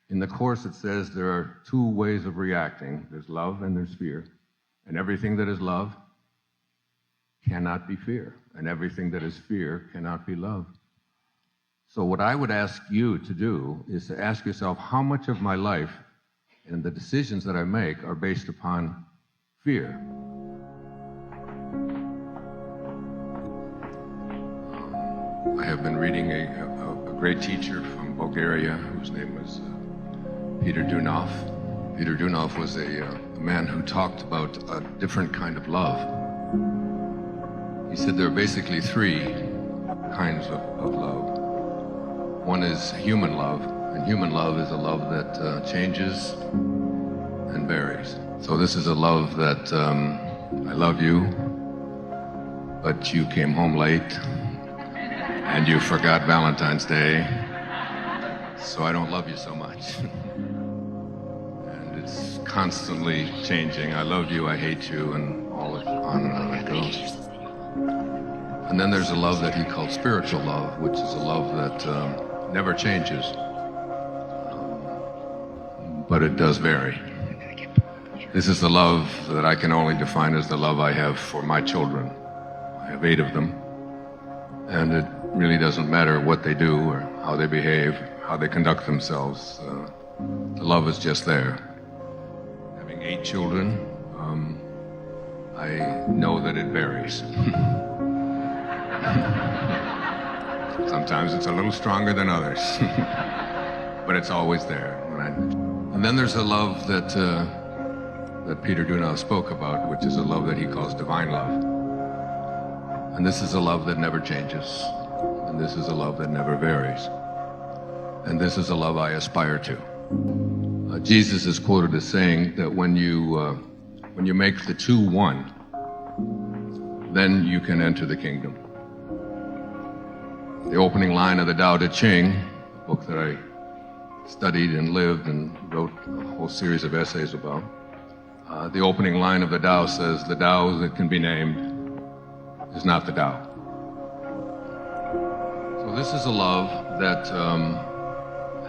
In the Course it says there are two ways of reacting. There's love and there's fear. And everything that is love cannot be fear. And everything that is fear cannot be love. So what I would ask you to do is to ask yourself, how much of my life and the decisions that I make are based upon fear? I have been reading a great teacher from Bulgaria whose name was Peter Dunov. Peter Dunov was a man who talked about a different kind of love. He said there are basically three kinds of love. One is human love, and human love is a love that changes and varies. So this is a love that I love you, but you came home late, and you forgot Valentine's Day, so I don't love you so much. And it's constantly changing. I love you, I hate you, and all on and on it goes. And then there's a love that he called spiritual love, which is a love that never changes, but it does vary. This is the love that I can only define as the love I have for my children. I have 8 of them, and it really doesn't matter what they do or how they behave, how they conduct themselves. The love is just there. Having 8 children, I know that it varies. Sometimes it's a little stronger than others, but it's always there. And then there's a love that Peter Dunov spoke about, which is a love that he calls divine love. And this is a love that never changes. And this is a love that never varies. And this is a love I aspire to. Jesus is quoted as saying that when you make the two one, then you can enter the kingdom. The opening line of the Tao Te Ching, a book that I studied and lived and wrote a whole series of essays about, the opening line of the Tao says, the Tao that can be named is not the Tao. So this is a love that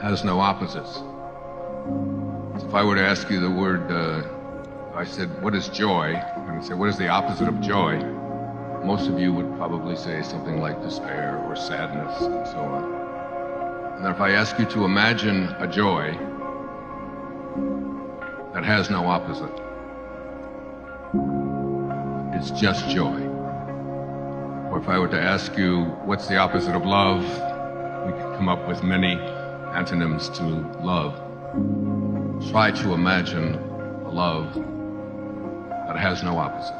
has no opposites. So if I were to ask you the word, I said, what is joy? And I say, what is the opposite of joy? Most of you would probably say something like despair or sadness and so on. And if I ask you to imagine a joy that has no opposite, it's just joy. Or if I were to ask you, what's the opposite of love? We could come up with many antonyms to love. Try to imagine a love that has no opposite.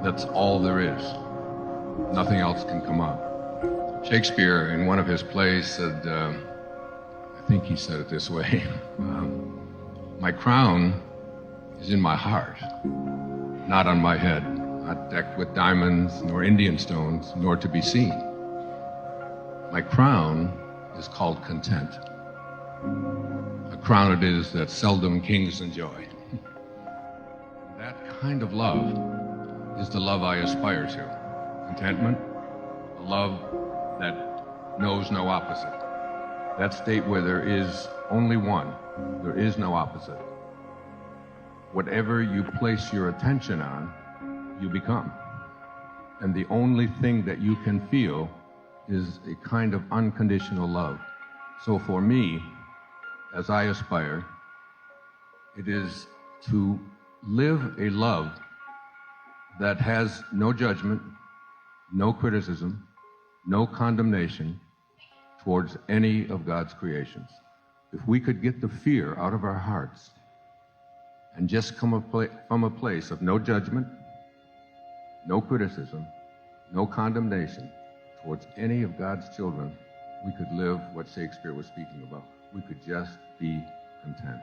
That's all there is. Nothing else can come up. Shakespeare, in one of his plays, said, I think he said it this way, my crown is in my heart, not on my head, not decked with diamonds, nor Indian stones, nor to be seen. My crown is called content. A crown it is that seldom kings enjoy. That kind of love is the love I aspire to. Contentment, a love that knows no opposite. That state where there is only one, there is no opposite. Whatever you place your attention on, you become. And the only thing that you can feel is a kind of unconditional love. So for me, as I aspire, it is to live a love that has no judgment, no criticism, no condemnation towards any of God's creations. If we could get the fear out of our hearts and just come from a place of no judgment, no criticism, no condemnation towards any of God's children, we could live what Shakespeare was speaking about. We could just be content.